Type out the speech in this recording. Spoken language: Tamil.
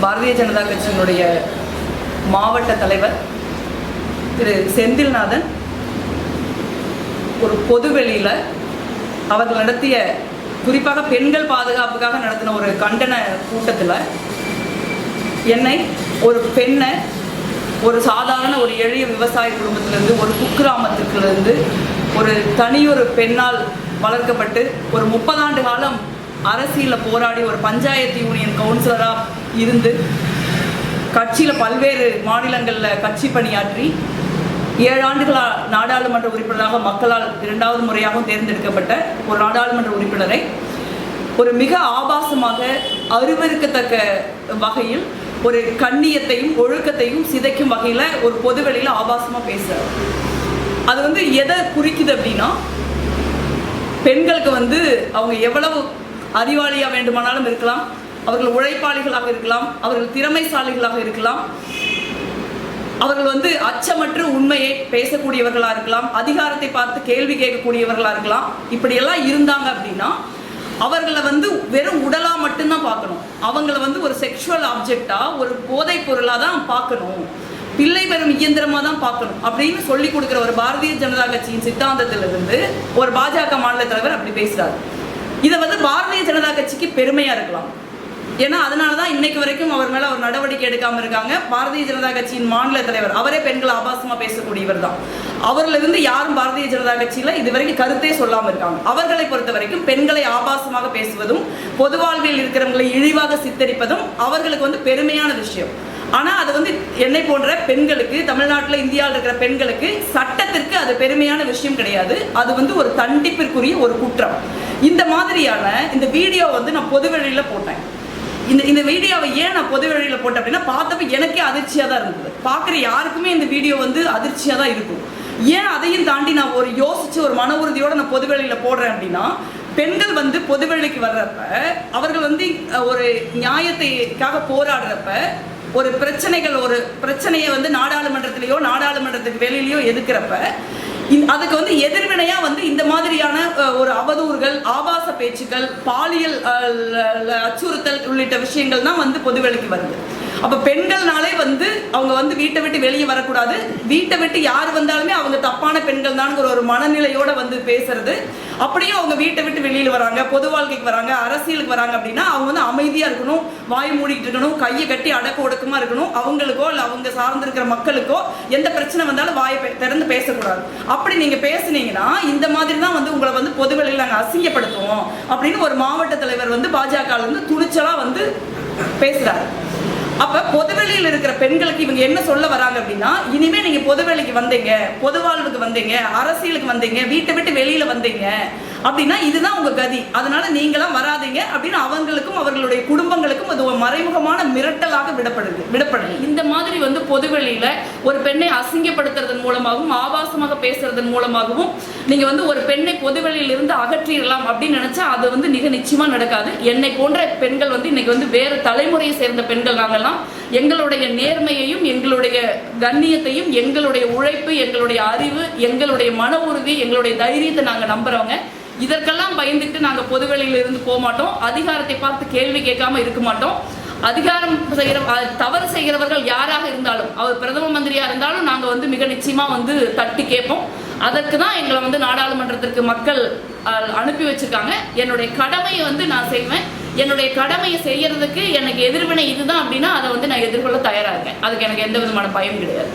பாரதிய ஜனதா கட்சியினுடைய மாவட்ட தலைவர் திரு செந்தில்நாதன் ஒரு பொதுவெளியில் அவர்கள் நடத்திய, குறிப்பாக பெண்கள் பாதுகாப்புக்காக நடத்தின ஒரு கண்டன கூட்டத்தில் என்னை ஒரு பெண்ணை ஒரு சாதாரண ஒரு எளிய விவசாய குடும்பத்திலேருந்து, ஒரு குக்கிராமத்திலிருந்து, ஒரு தனியொரு பெண்ணால் வளர்க்கப்பட்டு ஒரு 30 ஆண்டு காலம் அரசியலில் போராடி ஒரு பஞ்சாயத்து யூனியன் கவுன்சிலராக இருந்து கட்சியில் பல்வேறு மாநிலங்களில் கட்சி பணியாற்றி 7 ஆண்டுகளாக நாடாளுமன்ற உறுப்பினராக மக்களால் 2வது முறையாகவும் தேர்ந்தெடுக்கப்பட்ட ஒரு நாடாளுமன்ற உறுப்பினரை ஒரு மிக ஆபாசமாக அருவருக்கத்தக்க வகையில் ஒரு கண்ணியத்தையும் ஒழுக்கத்தையும் சிதைக்கும் வகையில் ஒரு பொதுவெளியில் ஆபாசமாக பேசுகிறார். அது எதை குறிக்குது அப்படின்னா, பெண்களுக்கு அவங்க எவ்வளவு அறிவாளியாக வேண்டுமானாலும் இருக்கலாம், அவர்கள் உழைப்பாளிகளாக இருக்கலாம், அவர்கள் திறமைசாலிகளாக இருக்கலாம், அவர்கள் அச்சமற்று உண்மையை பேசக்கூடியவர்களாக இருக்கலாம், அதிகாரத்தை பார்த்து கேள்வி கேட்கக்கூடியவர்களாக இருக்கலாம். இப்படியெல்லாம் இருந்தாங்க அப்படின்னா அவர்களை வெறும் உடலாக மட்டும்தான் பார்க்கணும். அவங்கள ஒரு செக்ஷுவல் ஆப்ஜெக்டாக, ஒரு போதைப் பொருளாக தான் பார்க்கணும், பிள்ளை பெறும் இயந்திரமாக தான் பார்க்கணும் அப்படின்னு சொல்லி கொடுக்குற ஒரு பாரதிய ஜனதா கட்சியின் சித்தாந்தத்திலிருந்து ஒரு பாஜக மாநில தலைவர் அப்படி பேசுகிறார். இதை பாரதிய ஜனதா கட்சிக்கு பெருமையாக இருக்கலாம். ஏன்னா அதனால தான் இன்னைக்கு வரைக்கும் அவர் மேலே ஒரு நடவடிக்கை எடுக்காமல் இருக்காங்க. பாரதிய ஜனதா கட்சியின் மாநில தலைவர் அவரே பெண்கள் ஆபாசமாக பேசக்கூடியவர் தான். அவர்களிருந்து யாரும் பாரதிய ஜனதா கட்சியில் இதுவரைக்கும் கருத்தே சொல்லாமல் இருக்காங்க. அவர்களை பொறுத்த வரைக்கும் பெண்களை ஆபாசமாக பேசுவதும் பொது வாழ்வில் இருக்கிறவங்களை இழிவாக சித்தரிப்பதும் அவர்களுக்கு பெருமையான விஷயம். ஆனால் அது என்னை போன்ற பெண்களுக்கு, தமிழ்நாட்டில் இந்தியாவில் இருக்கிற பெண்களுக்கு சட்டத்திற்கு அது பெருமையான விஷயம் கிடையாது. அது ஒரு தண்டிப்பிற்குரிய ஒரு குற்றம். இந்த மாதிரியான இந்த வீடியோ நான் பொதுவெளியில் போட்டேன். இந்த வீடியோவை ஏன் நான் பொது வழியில் போட்டேன் அப்படின்னா, பார்த்தப்ப எனக்கே அதிர்ச்சியாக தான் இருந்தது. பார்க்குற யாருக்குமே இந்த வீடியோ அதிர்ச்சியாக தான் இருக்கும். ஏன் அதையும் தாண்டி நான் ஒரு யோசிச்சு ஒரு மன உறுதியோடு நான் பொது வழியில் போடுறேன் அப்படின்னா, பெண்கள் பொதுவெளிக்கு வர்றப்ப அவர்கள் ஒரு நியாயத்தைக்காக போராடுறப்ப ஒரு பிரச்சனையை நாடாளுமன்றத்திலேயோ நாடாளுமன்றத்துக்கு வெளியிலையோ எதுக்கிறப்ப அதுக்கு எதிர்வினையா இந்த மாதிரியான ஒரு அவதூறுகள், ஆபாச பேச்சுக்கள், பாலியல் அச்சுறுத்தல் உள்ளிட்ட விஷயங்கள் தான் பொதுவெளிக்கு வருது. அப்ப பெண்கள்னாலே அவங்க வீட்டை விட்டு வெளியே வரக்கூடாது, வீட்டை விட்டு யார் வந்தாலுமே அவங்க தப்பான பெண்கள் தான் ஒரு மனநிலையோட பேசுறது. அப்படியே அவங்க வீட்டை விட்டு வெளியில் வராங்க, பொது வாழ்க்கைக்கு வராங்க, அரசியலுக்கு வராங்க அப்படின்னா அவங்க அமைதியா இருக்கணும், வாய் மூடிட்டு இருக்கணும், கையை கட்டி அடக்க ஒடுக்கமா இருக்கணும். அவங்களுக்கோ இல்லை அவங்க சார்ந்திருக்கிற மக்களுக்கோ எந்த பிரச்சனை வந்தாலும் வாயை திறந்து பேசக்கூடாது. அப்படி நீங்க பேசுனீங்கன்னா இந்த மாதிரி தான் உங்களை பொதுவெளியில் நாங்கள் அசிங்கப்படுத்துவோம் அப்படின்னு ஒரு மாவட்ட தலைவர் பாஜக துணிச்சலா பேசுறாரு. அப்ப பொதுவெளியில் இருக்கிற பெண்களுக்கு இவங்க என்ன சொல்ல வராங்க அப்படின்னா, இனிமே நீங்க பொதுவெளிக்கு வந்தீங்க, பொது வாழ்வுக்கு வந்தீங்க, அரசியலுக்கு வந்தீங்க, வீட்டை விட்டு வெளியில வந்தீங்க அப்படின்னா இதுதான் உங்க கதி, அதனால நீங்களாம் வராதீங்க அப்படின்னு அவங்களுக்கும் அவர்களுடைய குடும்பங்களுக்கும் அது ஒரு மறைமுகமான மிரட்டலாக விடப்படுது. இந்த மாதிரி பொதுவெளியில ஒரு பெண்ணை அசிங்கப்படுத்துறதன் மூலமாகவும் ஆபாசமாக பேசுறதன் மூலமாகவும் நீங்க ஒரு பெண்ணை பொதுவெளியில் இருந்து அகற்றிடலாம் அப்படின்னு நினைச்சா அது மிக நிச்சயமா நடக்காது. என்னை போன்ற பெண்கள் இன்னைக்கு வேறு தலைமுறையை சேர்ந்த பெண்கள் நாங்கெல்லாம் எங்களுடைய நேர்மையையும் எங்களுடைய கண்ணியத்தையும் எங்களுடைய உழைப்பு, எங்களுடைய அறிவு, எங்களுடைய மன உறுதி, எங்களுடைய தைரியத்தை நாங்க நம்புறவங்க. இதற்கெல்லாம் பயந்துட்டு நாங்கள் பொதுவெளியில் இருந்து போக மாட்டோம். அதிகாரத்தை பார்த்து கேள்வி கேட்காம இருக்க மாட்டோம். அதிகாரம் தவறு செய்கிறவர்கள் யாராக இருந்தாலும், அவர் பிரதம மந்திரியா இருந்தாலும் நாங்கள் மிக நிச்சயமா தட்டி கேட்போம். அதற்கு தான் எங்களை நாடாளுமன்றத்திற்கு மக்கள் அனுப்பி வச்சிருக்காங்க. என்னுடைய கடமையை நான் செய்வேன். என்னுடைய கடமையை செய்யறதுக்கு எனக்கு எதிர்வினை இதுதான் அப்படின்னா அதை நான் எதிர்கொள்ள தயாராக இருக்கேன். அதுக்கு எனக்கு எந்த விதமான பயம் கிடையாது.